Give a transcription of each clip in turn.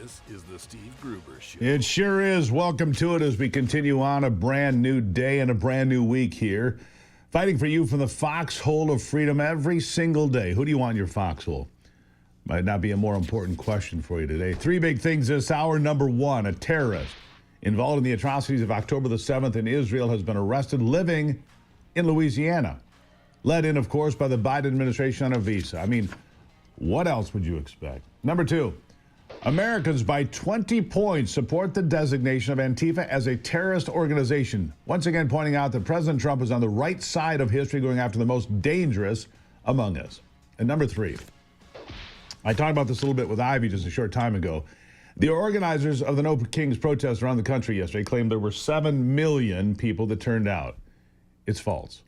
This is the Steve Gruber Show. It sure is. Welcome to it as we continue on a brand new day and a brand new week here. Fighting for you from the Foxhole of Freedom every single day. Who do you want in your foxhole? Might not be a more important question for you today. Three big things this hour. Number one, a terrorist involved in the atrocities of October the 7th in Israel has been arrested living in Louisiana. Led in, of course, by the Biden administration on a visa. I mean, what else would you expect? Number two, Americans by 20 points support the designation of Antifa as a terrorist organization. Once again, pointing out that President Trump is on the right side of history, going after the most dangerous among us. And number three, I talked about this a little bit with Ivy just a short time ago. The organizers of the No Kings protests around the country yesterday claimed there were 7 million people that turned out. It's false.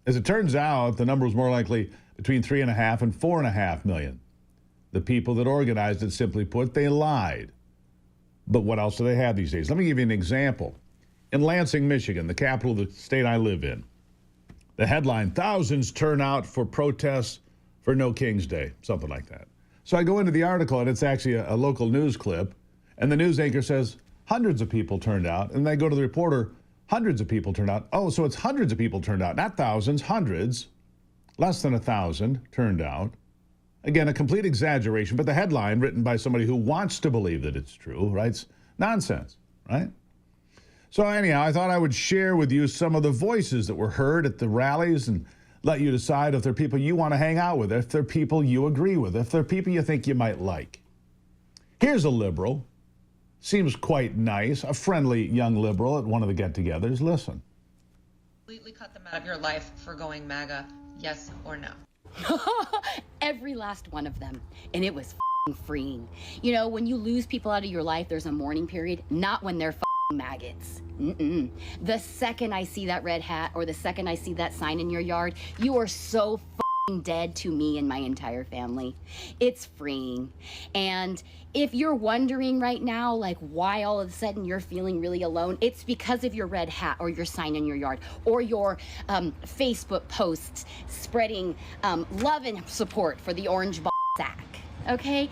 As it turns out, the number was more likely between 3.5 and 4.5 million. The people that organized it, simply put, they lied. But what else do they have these days? Let me give you an example. In Lansing, Michigan, the capital of the state I live in, the headline, thousands turn out for protests for No King's Day, something like that. So I go into the article, and it's actually a local news clip, and the news anchor says hundreds of people turned out, and I go to the reporter, hundreds of people turned out. Oh, so it's hundreds of people turned out, not thousands, hundreds, less than 1,000 turned out. Again, a complete exaggeration, but the headline written by somebody who wants to believe that it's true, right? It's nonsense, right? So anyhow, I thought I would share with you some of the voices that were heard at the rallies and let you decide if they're people you want to hang out with, if they're people you agree with, if they're people you think you might like. Here's a liberal. Seems quite nice, a friendly young liberal at one of the get-togethers. Listen. Completely cut them out of your life for going MAGA, yes or no? Every last one of them. And it was freeing. You know, when you lose people out of your life, there's a mourning period, not when they're maggots. The second I see that red hat or the second I see that sign in your yard, you are so dead to me and my entire family. It's freeing. And if you're wondering right now, like why all of a sudden you're feeling really alone, it's because of your red hat or your sign in your yard or your Facebook posts spreading love and support for the orange sack. Okay,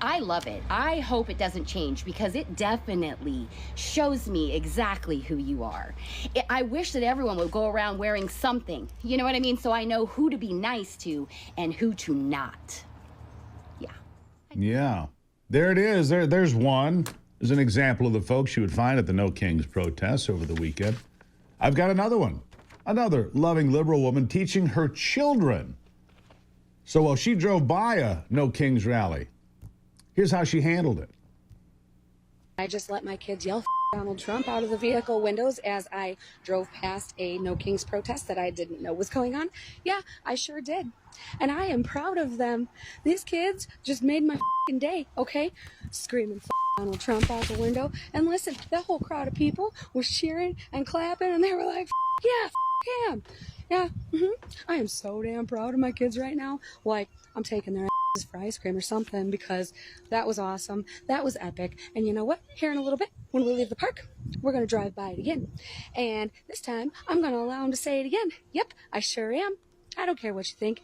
I love it. I hope it doesn't change because it definitely shows me exactly who you are. I wish that everyone would go around wearing something, you know what I mean? So I know who to be nice to and who to not. Yeah. Yeah, there it is. There's one. There's an example of the folks you would find at the No Kings protests over the weekend. I've got another one. Another loving liberal woman teaching her children. So while she drove by a No Kings rally, here's how she handled it. I just let my kids yell Donald Trump out of the vehicle windows as I drove past a No Kings protest that I didn't know was going on. Yeah, I sure did. And I am proud of them. These kids just made my day, okay? Screaming Donald Trump out the window. And listen, that whole crowd of people was cheering and clapping, and they were like, yeah, him. Yeah, I am so damn proud of my kids right now. Like, I'm taking their asses for ice cream or something because that was awesome. That was epic. And you know what? Here in a little bit, when we leave the park, we're going to drive by it again. And this time, I'm going to allow them to say it again. Yep, I sure am. I don't care what you think.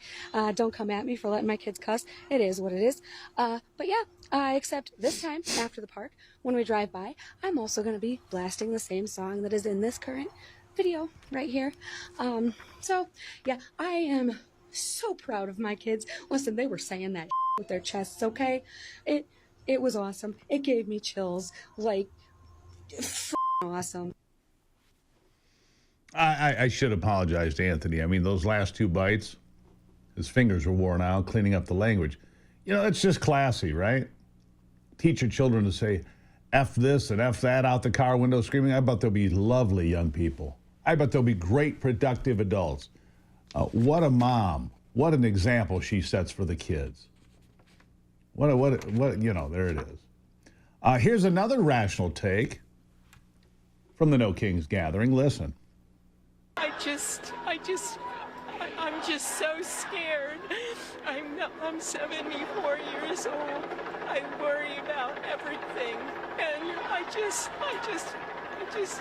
Don't come at me for letting my kids cuss. It is what it is. But yeah, except this time, after the park, when we drive by, I'm also going to be blasting the same song that is in this current video right here. So yeah, I am so proud of my kids. Listen, they were saying that with their chests, okay? It was awesome. It gave me chills. Like, awesome. I should apologize to Anthony. I mean, those last two bites, his fingers were worn out cleaning up the language. You know, it's just classy, right? Teach your children to say F this and F that out the car window screaming. I bet they'll be lovely young people. I bet they'll be great, productive adults. What a mom. What an example she sets for the kids. What, you know, there it is. Here's another rational take from the No Kings gathering. Listen. I'm just so scared. I'm 74 years old. I worry about everything. And I just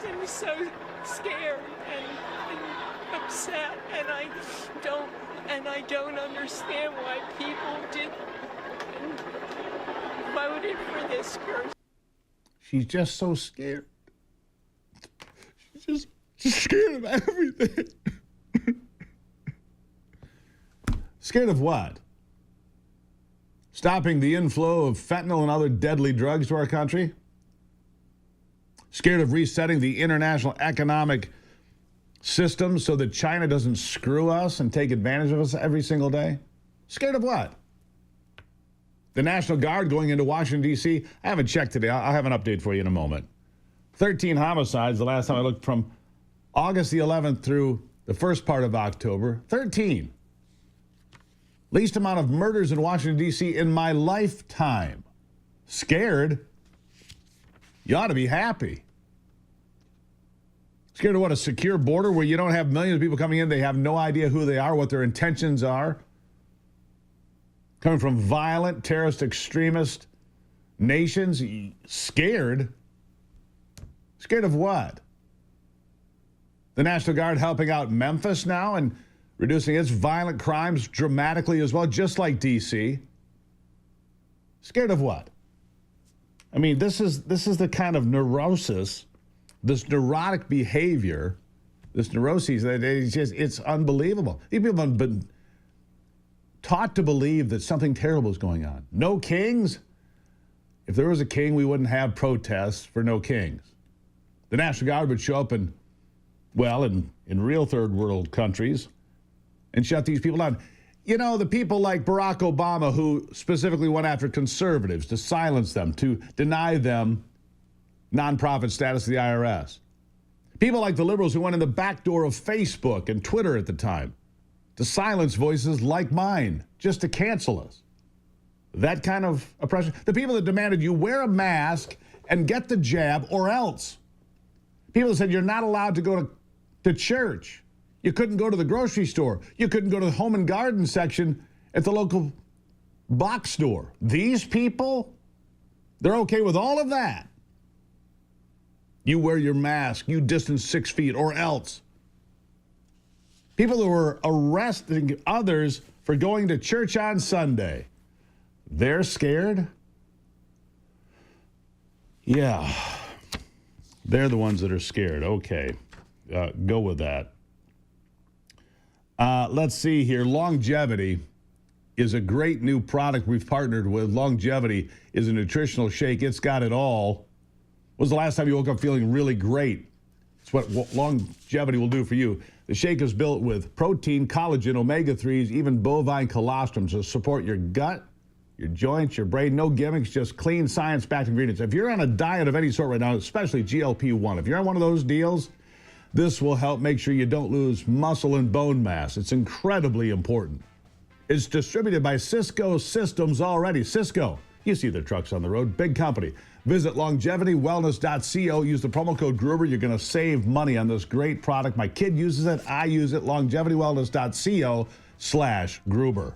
am so scared and upset, and I don't understand why people did voted for this girl. She's just so scared. She's just scared of everything. Scared of what? Stopping the inflow of fentanyl and other deadly drugs to our country? Scared of resetting the international economic system so that China doesn't screw us and take advantage of us every single day? Scared of what? The National Guard going into Washington, D.C. I haven't checked today. I'll have an update for you in a moment. 13 homicides the last time I looked, from August the 11th through the first part of October. 13. Least amount of murders in Washington, D.C. in my lifetime. Scared? You ought to be happy. Scared of what? A secure border where you don't have millions of people coming in. They have no idea who they are, what their intentions are. Coming from violent, terrorist, extremist nations. Scared? Scared of what? The National Guard helping out Memphis now and reducing its violent crimes dramatically as well, just like D.C. Scared of what? I mean, this is the kind of neurosis, this neurotic behavior, this neuroses, that it's unbelievable. These people have been taught to believe that something terrible is going on. No kings? If there was a king, we wouldn't have protests for no kings. The National Guard would show up in real third world countries and shut these people down. You know, the people like Barack Obama, who specifically went after conservatives to silence them, to deny them nonprofit status to the IRS. People like the liberals who went in the back door of Facebook and Twitter at the time to silence voices like mine, just to cancel us. That kind of oppression. The people that demanded you wear a mask and get the jab or else. People that said you're not allowed to go to church. You couldn't go to the grocery store. You couldn't go to the home and garden section at the local box store. These people, they're okay with all of that. You wear your mask, you distance 6 feet or else. People that were arresting others for going to church on Sunday, they're scared? Yeah, they're the ones that are scared. Okay, go with that. Let's see here. Longevity is a great new product we've partnered with. Longevity is a nutritional shake. It's got it all. When was the last time you woke up feeling really great? It's what longevity will do for you. The shake is built with protein, collagen, omega-3s, even bovine colostrum to support your gut, your joints, your brain. No gimmicks, just clean, science-backed ingredients. If you're on a diet of any sort right now, especially GLP-1, if you're on one of those deals, this will help make sure you don't lose muscle and bone mass. It's incredibly important. It's distributed by Cisco Systems already. Cisco, you see their trucks on the road, big company. Visit longevitywellness.co. Use the promo code Gruber. You're going to save money on this great product. My kid uses it. I use it. longevitywellness.co/Gruber.